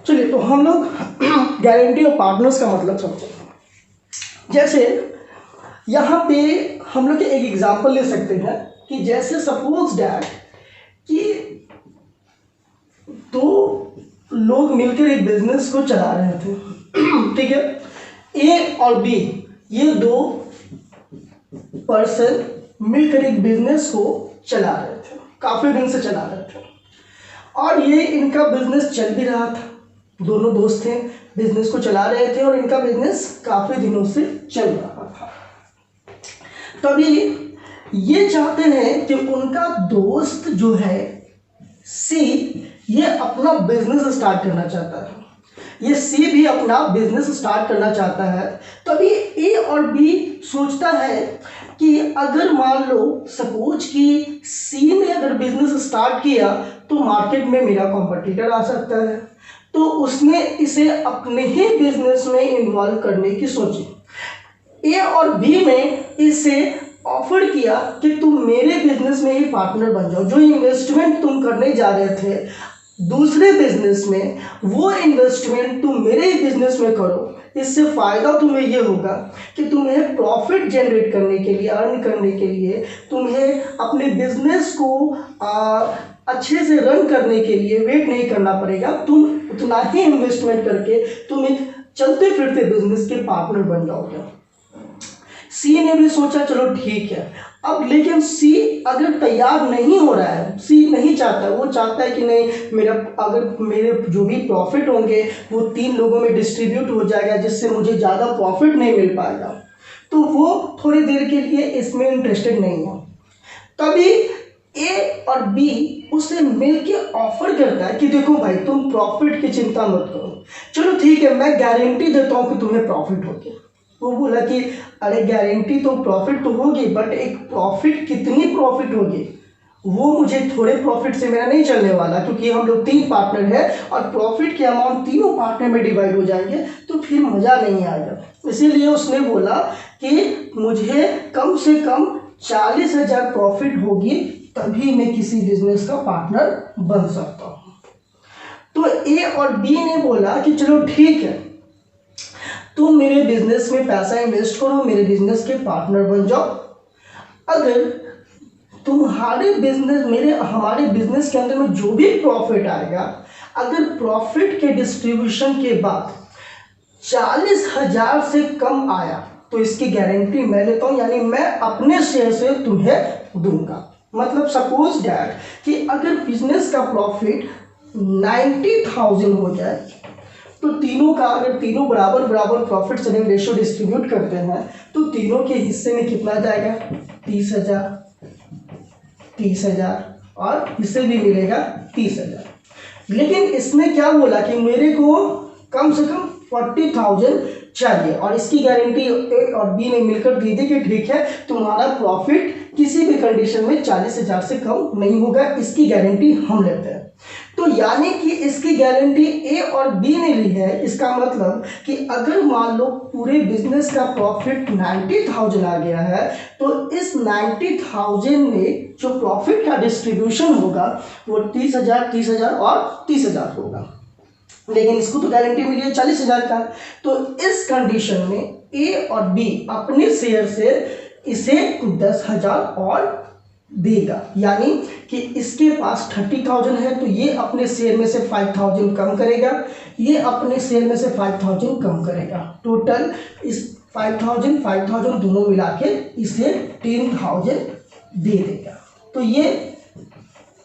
चलिए तो हम लोग गारंटी ऑफ पार्टनर्स का मतलब समझें। जैसे यहाँ पे हम लोग एक एग्जांपल ले सकते हैं कि जैसे सपोज डैट कि दो लोग मिलकर एक बिजनेस को चला रहे थे, ठीक है, ए और बी, ये दो पर्सन मिलकर एक बिजनेस को चला रहे थे, काफी दिन से चला रहे थे और ये इनका बिजनेस चल भी रहा था। दोनों दोस्त थे, बिजनेस को चला रहे थे और इनका बिजनेस काफी दिनों से चल रहा था। तभी ये चाहते हैं कि उनका दोस्त जो है सी, ये अपना बिजनेस स्टार्ट करना चाहता है, ये सी भी अपना बिजनेस स्टार्ट करना चाहता है। तभी ए और बी सोचता है कि अगर मान लो सपोज कि सी ने अगर बिजनेस स्टार्ट किया तो मार्केट में मेरा कॉम्पिटिटर आ सकता है, तो उसने इसे अपने ही बिजनेस में इन्वॉल्व करने की सोची। ए और बी ने इसे ऑफर किया कि तुम मेरे बिजनेस में ही पार्टनर बन जाओ, जो इन्वेस्टमेंट तुम करने जा रहे थे दूसरे बिजनेस में, वो इन्वेस्टमेंट तुम मेरे ही बिजनेस में करो। इससे फायदा तुम्हें ये होगा कि तुम्हें प्रॉफिट जनरेट करने के लिए, अर्न करने के लिए, तुम्हें अपने बिजनेस को अच्छे से रन करने के लिए वेट नहीं करना पड़ेगा। तुम उतना ही इन्वेस्टमेंट करके तुम एक चलते फिरते बिजनेस के पार्टनर बन जाओगे। सी ने भी सोचा चलो ठीक है। अब लेकिन सी अगर तैयार नहीं हो रहा है, सी नहीं चाहता, वो चाहता है कि नहीं, मेरे जो भी प्रॉफिट होंगे वो 3 लोगों में डिस्ट्रीब्यूट हो जाएगा, जिससे मुझे ज़्यादा प्रॉफिट नहीं मिल पाएगा, तो वो थोड़ी देर के लिए इसमें इंटरेस्टेड नहीं है। तभी ए और बी उसे मिलके ऑफर करता है कि देखो भाई, तुम प्रॉफिट की चिंता मत करो, चलो ठीक है, मैं गारंटी देता हूँ कि तुम्हें प्रॉफिट होगी। वो बोला कि अरे गारंटी तो प्रॉफिट तो होगी, बट एक प्रॉफिट, कितनी प्रॉफिट होगी वो मुझे थोड़े प्रॉफिट से मेरा नहीं चलने वाला, क्योंकि हम लोग 3 पार्टनर हैं और प्रॉफिट के अमाउंट तीनों पार्टनर में डिवाइड हो जाएंगे तो फिर मज़ा नहीं आएगा। इसीलिए उसने बोला कि मुझे कम से कम 40,000 प्रॉफिट होगी, तभी मैं किसी बिजनेस का पार्टनर बन सकता हूँ। तो ए और बी ने बोला कि चलो ठीक है, तुम मेरे बिजनेस में पैसा इन्वेस्ट करो, मेरे बिजनेस के पार्टनर बन जाओ। अगर तुम्हारे बिजनेस हमारे बिजनेस के अंदर में जो भी प्रॉफिट आएगा, अगर प्रॉफिट के डिस्ट्रीब्यूशन के बाद 40,000 से कम आया तो इसकी गारंटी मैं लेता हूँ, यानी मैं अपने शेयर से तुम्हें दूंगा। मतलब सपोज डैट कि अगर बिजनेस का प्रॉफिट 90,000 हो जाए तो तीनों का, अगर तीनों बराबर बराबर प्रॉफिट शेयरिंग रेशियो डिस्ट्रीब्यूट करते हैं तो तीनों के हिस्से में कितना जाएगा, 30,000 और इसे भी मिलेगा 30,000। लेकिन इसने क्या बोला कि मेरे को कम से कम 40,000 चाहिए, और इसकी गारंटी ए और बी ने मिलकर दी थी कि ठीक है, तुम्हारा प्रॉफिट किसी भी कंडीशन में 40,000 से कम नहीं होगा, इसकी गारंटी हम लेते हैं। तो यानी कि इसकी गारंटी ए और बी ने ली है। इसका मतलब कि अगर मान लो पूरे बिजनेस का प्रॉफिट 90,000 आ गया है तो इस 90,000 में जो प्रॉफिट का डिस्ट्रीब्यूशन होगा वो 30,000, 30,000 और 30,000 होगा। लेकिन इसको तो गारंटी मिली है 40,000 का, तो इस कंडीशन में ए और बी अपने शेयर से इसे 10,000 और देगा। यानी कि इसके पास 30,000 है तो ये अपने शेयर में से 5,000 कम करेगा, ये अपने शेयर में से 5,000 कम करेगा, टोटल इस 5,000 दोनों मिला के इसे 10,000 दे देगा। तो ये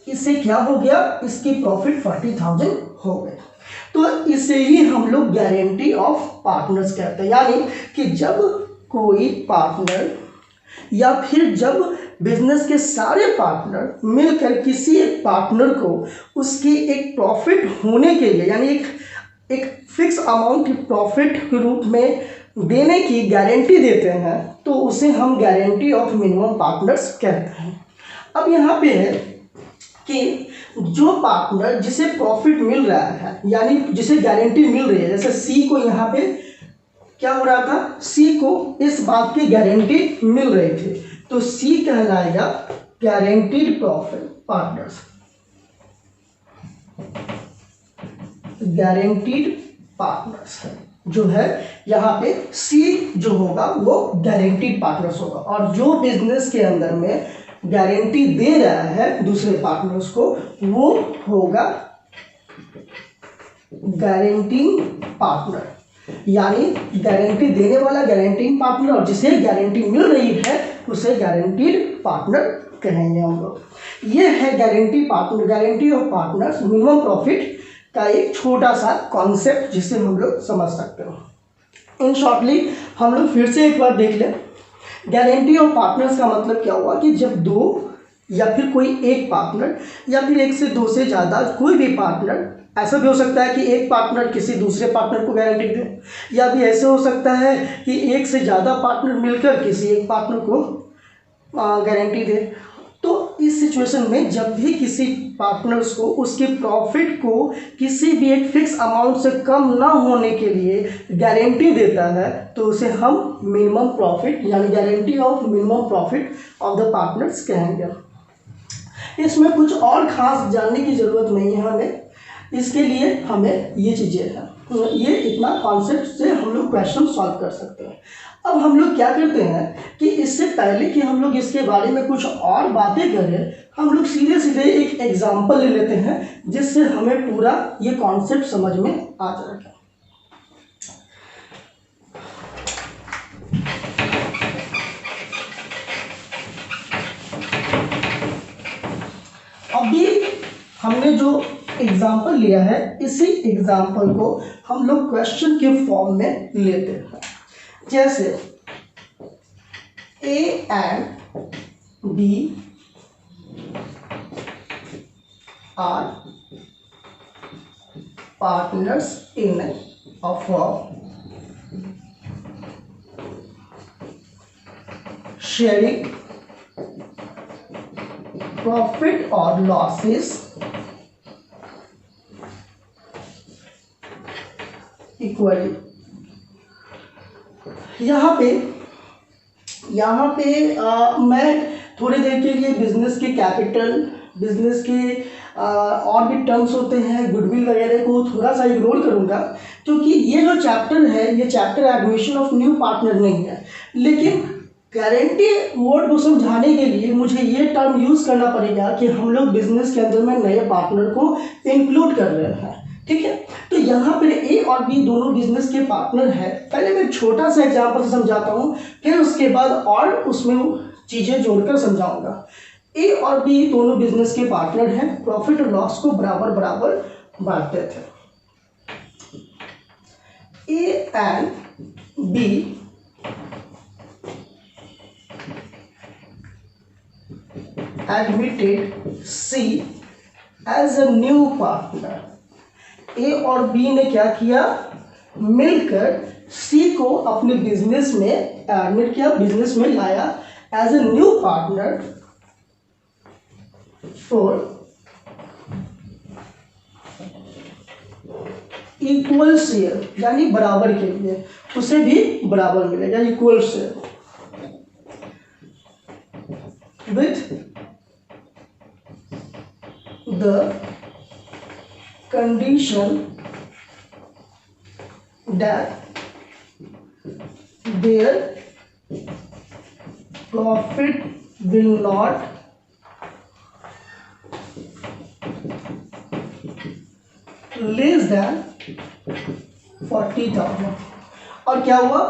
इससे क्या हो गया, इसकी प्रॉफिट 40,000 हो गए। तो इसे ही हम लोग गारंटी ऑफ पार्टनर्स कहते हैं। यानी कि जब कोई पार्टनर या फिर जब बिजनेस के सारे पार्टनर मिलकर किसी एक पार्टनर को उसकी एक प्रॉफिट होने के लिए, यानी एक फिक्स अमाउंट प्रॉफिट के रूप में देने की गारंटी देते हैं, तो उसे हम गारंटी ऑफ मिनिमम पार्टनर्स कहते हैं। अब यहाँ पे है कि जो पार्टनर जिसे प्रॉफिट मिल रहा है, यानी जिसे गारंटी मिल रही है, जैसे सी को यहाँ पे क्या हो रहा था, सी को इस बात की गारंटी मिल रही थी, तो सी कहलाएगा guaranteed profit partners. Guaranteed partners है, जो है यहाँ पे सी जो होगा वो गारंटीड पार्टनर्स होगा। और जो बिजनेस के अंदर में गारंटी दे रहा है दूसरे पार्टनर्स को वो होगा गारंटीइंग पार्टनर, यानी गारंटी देने वाला गारंटीइंग पार्टनर और जिसे गारंटी मिल रही है उसे गारंटीड पार्टनर कहेंगे हम लोग। ये है guarantee partner, guarantee of partners, minimum profit का एक छोटा सा कॉन्सेप्ट जिसे हम लोग समझ सकते हो। इन शॉर्टली हम लोग फिर से एक बार देख लें। गारंटी ऑफ पार्टनर्स का मतलब क्या हुआ कि जब दो या फिर कोई एक पार्टनर या फिर एक से दो से ज़्यादा कोई भी पार्टनर, ऐसा भी हो सकता है कि एक पार्टनर किसी दूसरे पार्टनर को गारंटी दे, या भी ऐसे हो सकता है कि एक से ज़्यादा पार्टनर मिलकर किसी एक पार्टनर को गारंटी दे। तो इस सिचुएशन में जब भी किसी पार्टनर्स को उसके प्रॉफिट को किसी भी एक फिक्स अमाउंट से कम ना होने के लिए गारंटी देता है तो उसे हम मिनिमम प्रॉफिट यानी guarantee of minimum profit of the partners कहेंगे। इसमें कुछ और खास जानने की ज़रूरत नहीं है हमें, इसके लिए हमें ये चीज़ें हैं, ये इतना कॉन्सेप्ट से हम लोग क्वेश्चन सॉल्व कर सकते हैं। अब हम लोग क्या करते हैं कि इससे पहले कि हम लोग इसके बारे में कुछ और बातें करें, हम लोग सीधे सीधे एक एग्जांपल ले लेते हैं जिससे हमें पूरा ये कॉन्सेप्ट समझ में आ जाएगा। अभी हमने जो एग्जाम्पल लिया है इसी एग्जाम्पल को हम लोग क्वेश्चन के फॉर्म में लेते हैं। जैसे A and B are partners in a firm sharing profit और लॉसेस इक्वली। यहाँ पे मैं थोड़ी देर के लिए बिजनेस के कैपिटल, बिजनेस के और भी टर्म्स होते हैं, गुडविल वगैरह को थोड़ा सा इग्नोर करूँगा क्योंकि ये जो चैप्टर है ये chapter admission of new partner नहीं है। लेकिन गारंटी वर्ड को समझाने के लिए मुझे ये टर्म यूज़ करना पड़ेगा कि हम लोग बिजनेस के अंदर में नए पार्टनर को इंक्लूड कर रहे हैं, ठीक है। तो यहाँ पर ए और बी दोनों बिजनेस के पार्टनर हैं। पहले मैं छोटा सा एग्जांपल से समझाता हूँ, फिर उसके बाद और उसमें चीज़ें जोड़कर समझाऊंगा। ए और बी दोनों बिजनेस के पार्टनर हैं, प्रॉफिट और लॉस को बराबर बराबर बांटते थे। A and B admitted C as a new partner। A और बी ने क्या किया, मिलकर सी को अपने बिजनेस में एडमिट किया, बिजनेस में लाया as a new partner for equal share, यानी बराबर के लिए उसे भी बराबर मिलेगा, equal share with the condition that their profit will not less than 40,000। और क्या हुआ,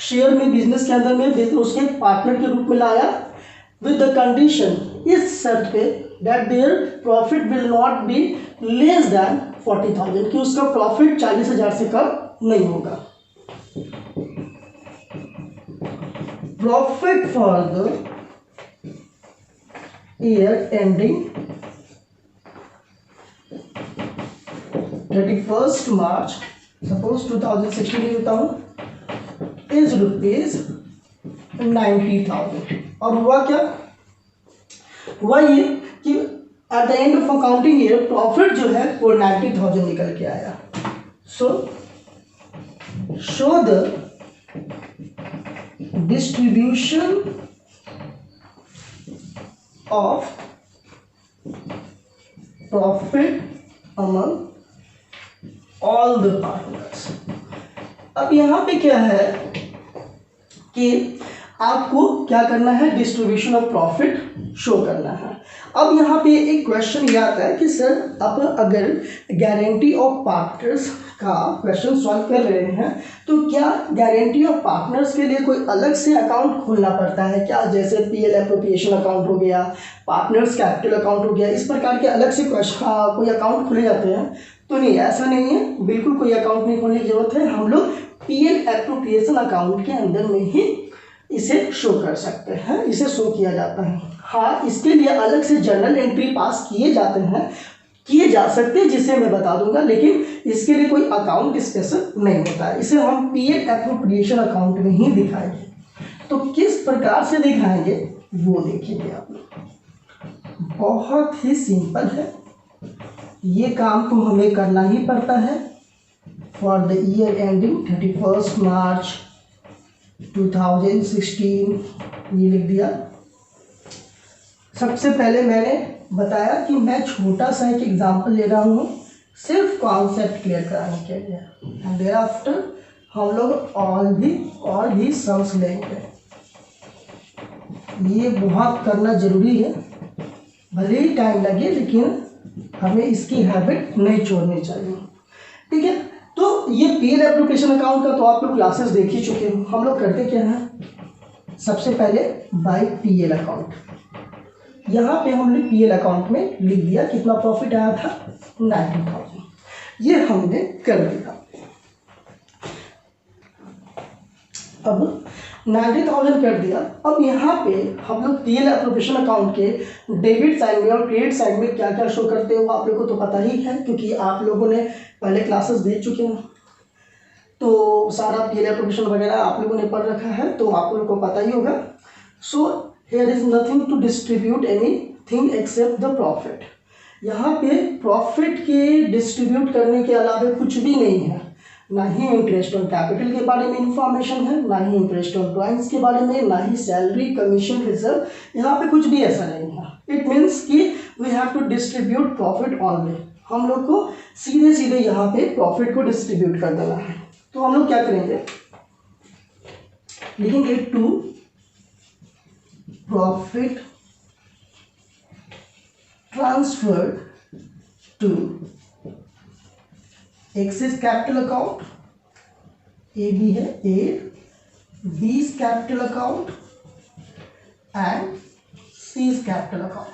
शेयर में बिजनेस के अंदर में उसके पार्टनर के रूप में लाया विद द कंडीशन, इस शर्त पे that their profit will not be less than 40,000 कि उसका प्रॉफिट 40,000 से कम नहीं होगा। Profit for the year ending 31st March, suppose 2016 लेता हूँ, इज ₹90,000। और हुआ क्या, हुआ ये कि at the end of accounting year profit जो है वो 90,000 निकल के आया। सो show the distribution of profit among all the partners. अब यहाँ पे क्या है कि आपको क्या करना है, डिस्ट्रीब्यूशन ऑफ प्रॉफिट शो करना है। अब यहाँ पे एक क्वेश्चन ये आता है कि सर अब अगर गारंटी ऑफ पार्टनर्स का क्वेश्चन सॉल्व कर रहे हैं तो क्या गारंटी ऑफ पार्टनर्स के लिए कोई अलग से अकाउंट खोलना पड़ता है क्या, जैसे पीएल एप्रोप्रिएशन अकाउंट हो गया, पार्टनर्स कैपिटल अकाउंट हो गया, इस प्रकार के अलग से क्वेश्चन कोई अकाउंट खोले जाते हैं? तो नहीं, ऐसा नहीं है, बिल्कुल कोई अकाउंट नहीं खोलने की जरूरत है। हम लोग पीएल एप्रोप्रिएशन अकाउंट के अंदर में ही इसे शो कर सकते हैं, इसे शो किया जाता है। हाँ, इसके लिए अलग से जर्नल एंट्री पास किए जाते हैं, किए जा सकते हैं, जिसे मैं बता दूंगा, लेकिन इसके लिए कोई अकाउंट स्पेशल नहीं होता है। इसे हम पीएल एप्रोप्रिएशन अकाउंट में ही दिखाएंगे। तो किस प्रकार से दिखाएंगे वो देखिए आप लोग। बहुत ही सिंपल है, ये काम को हमें करना ही पड़ता है। फॉर द ईयर एंडिंग 31 मार्च 2016 ये लिख दिया। सबसे पहले मैंने बताया कि मैं छोटा सा एक एग्जांपल ले रहा हूँ सिर्फ कॉन्सेप्ट क्लियर कराने के लिए, एंड देयर आफ्टर हम लोग और भी सम्स लेंगे। ये बहुत करना जरूरी है, भले ही टाइम लगे, लेकिन हमें इसकी हैबिट नहीं छोड़नी चाहिए। ठीक है, तो ये पीएल एप्लीकेशन अकाउंट का तो आप लोग क्लासेस देख ही चुके हो। हम लोग करते क्या है, सबसे पहले बाय पीएल अकाउंट, यहाँ पे हमने पीएल अकाउंट में लिख दिया कितना प्रॉफिट आया था, 90,000, ये हमने कर दिया। अब 90,000 कर दिया। अब यहाँ पे हम लोग पीएल एप्लीकेशन अकाउंट के डेबिट साइड में और क्रेडिट साइड में क्या क्या शो करते हो आप लोगों को तो पता ही है, क्योंकि आप लोगों ने पहले क्लासेस देख चुके हैं, तो सारा पीएल एप्लीकेशन वगैरह आप लोगों ने पढ़ रखा है, तो आप लोगों को पता ही होगा। So here is nothing to distribute anything except the profit. यहाँ पे प्रॉफिट के डिस्ट्रीब्यूट करने के अलावा कुछ भी नहीं है, ना ही इंटरेस्ट ऑन कैपिटल के बारे में इंफॉर्मेशन है, ना ही इंटरेस्ट ऑन ड्राइंग्स के बारे में, ना ही सैलरी कमीशन रिजर्व, यहाँ पे कुछ भी ऐसा नहीं है। इट मीन्स कि we have to distribute profit only. हम लोग को सीधे सीधे यहाँ पे प्रॉफिट को डिस्ट्रीब्यूट कर देना है। तो हम लोग क्या करेंगे, लिखेंगे to profit transferred to Axis capital account, A B है, A B capital account and C capital account,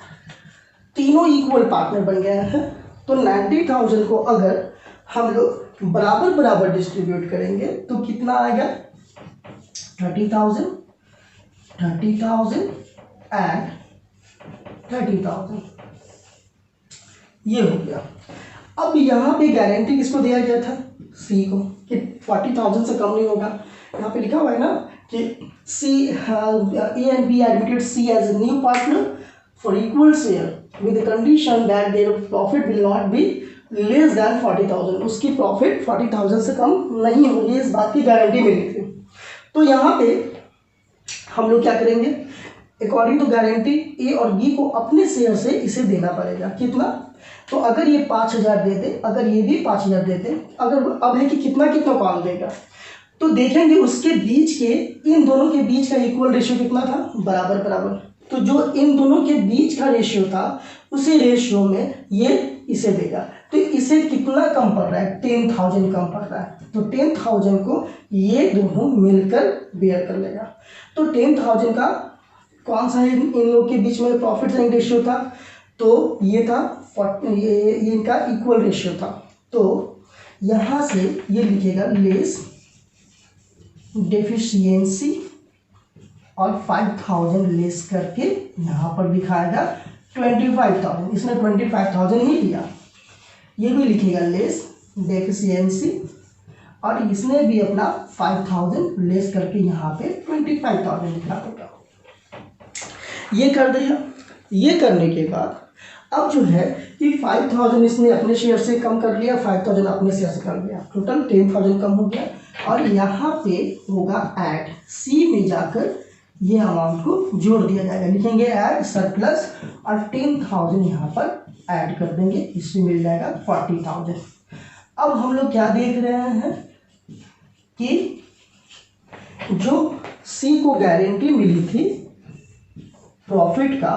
तीनों इक्वल पार्टनर बन गए हैं। तो 90,000 को अगर हम लोग बराबर बराबर डिस्ट्रीब्यूट करेंगे तो कितना आएगा, 30,000 एंड 30,000, ये हो गया। अब यहाँ पे गारंटी किसको दिया गया था, सी को, कि 40,000 से कम नहीं होगा। यहाँ पे लिखा हुआ है ना कि C A and B admitted C as a new partner for equal share with the condition that their profit will not be less than 40,000। उसकी प्रॉफिट 40,000 से कम नहीं होगी, इस बात की गारंटी मिली थी। तो यहाँ पे हम लोग क्या करेंगे, अकॉर्डिंग टू गारंटी ए और बी को अपने शेयर से इसे देना पड़ेगा। कितना, तो अगर ये 5,000 देते, अगर ये भी 5,000 देते, अगर अब है कि कितना कितना कौन देगा, तो देखेंगे उसके बीच के, इन दोनों के बीच का इक्वल रेशियो कितना था, बराबर बराबर। तो जो इन दोनों के बीच का रेशियो था उसी रेशियो में ये इसे देगा। तो इसे कितना कम पड़ रहा है, 10,000 कम पड़ रहा है, तो 10,000 को ये दोनों मिलकर बेयर कर लेगा। तो 10,000 का कौन सा इन लोगों के बीच में प्रॉफिट सेलिंग रेशियो था, तो ये था ये इनका इक्वल रेशियो था। तो यहाँ से ये लिखेगा लेस डेफिशिएंसी और 5,000 लेस करके यहाँ पर दिखाएगा 25,000, इसने 25,000 ही दिया। ये भी लिखेगा लेस डेफिशिएंसी और इसने भी अपना 5,000 लेस करके यहाँ पे 25,000 लिखा होगा। ये कर दिया। ये करने के बाद अब जो है कि 5,000 इसने अपने शेयर से कम कर लिया, 5,000 अपने शेयर से कर लिया, टोटल 10,000 कम हो गया। और यहाँ पे होगा ऐड, सी में जाकर ये अमाउंट को जोड़ दिया जाएगा, लिखेंगे ऐड सरप्लस और 10,000 यहाँ पर ऐड कर देंगे, इसमें मिल जाएगा 40,000। अब हम लोग क्या देख रहे हैं कि जो सी को गारंटी मिली थी प्रॉफिट का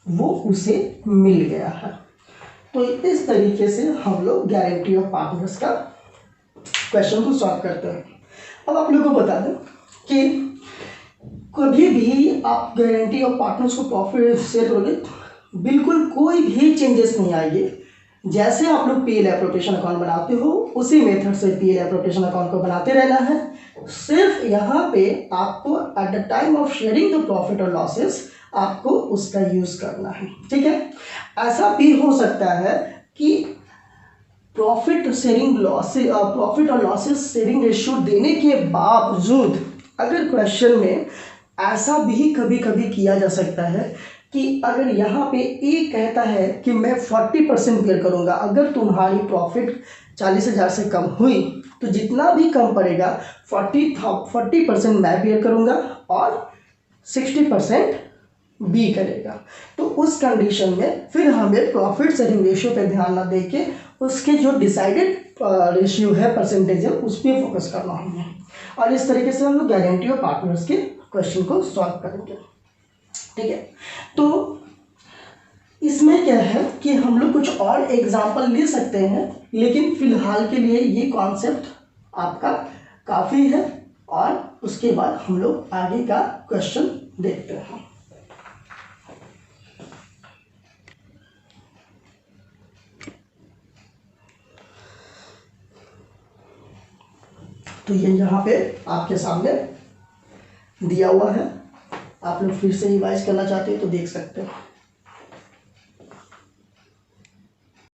वो उसे मिल गया है। तो इस तरीके से हम लोग गारंटी ऑफ पार्टनर्स का क्वेश्चन को सॉल्व करते हैं। अब आप लोगों को बता दें कि कभी भी आप गारंटी ऑफ पार्टनर्स को प्रॉफिट से करोगे बिल्कुल कोई भी चेंजेस नहीं आएंगे। जैसे आप लोग पीएल एप्रोप्रिएशन अकाउंट बनाते हो उसी मेथड से पीएल एप्रोप्रिएशन अकाउंट को बनाते रहना है। सिर्फ यहाँ पे आपको at the time of sharing the profit और लॉसेस आपको उसका यूज करना है, ठीक है। ऐसा भी हो सकता है कि प्रॉफिट और लॉसेस शेयरिंग रेशियो देने के बावजूद अगर क्वेश्चन में ऐसा भी कभी कभी किया जा सकता है कि अगर यहाँ पे ए कहता है कि मैं 40% बेयर करूँगा, अगर तुम्हारी प्रॉफिट 40,000 से कम हुई तो जितना भी कम पड़ेगा 40% मैं बेयर करूँगा और 60% बी करेगा। तो उस कंडीशन में फिर हमें प्रॉफिट शेयरिंग रेशियो पे ध्यान ना दे के उसके जो डिसाइडेड रेशियो है परसेंटेज है उस पर फोकस करना होगा। और इस तरीके से हम लोग गारंटी ऑफ पार्टनर्स के क्वेश्चन को सॉल्व करेंगे, ठीक है। तो इसमें क्या है कि हम लोग कुछ और एग्जाम्पल ले सकते हैं, लेकिन फिलहाल के लिए ये कॉन्सेप्ट आपका काफ़ी है और उसके बाद हम लोग आगे का क्वेश्चन देखते हैं। तो ये यहाँ पे आपके सामने दिया हुआ है, आप लोग फिर से रिवाइज करना चाहते हैं तो देख सकते हैं।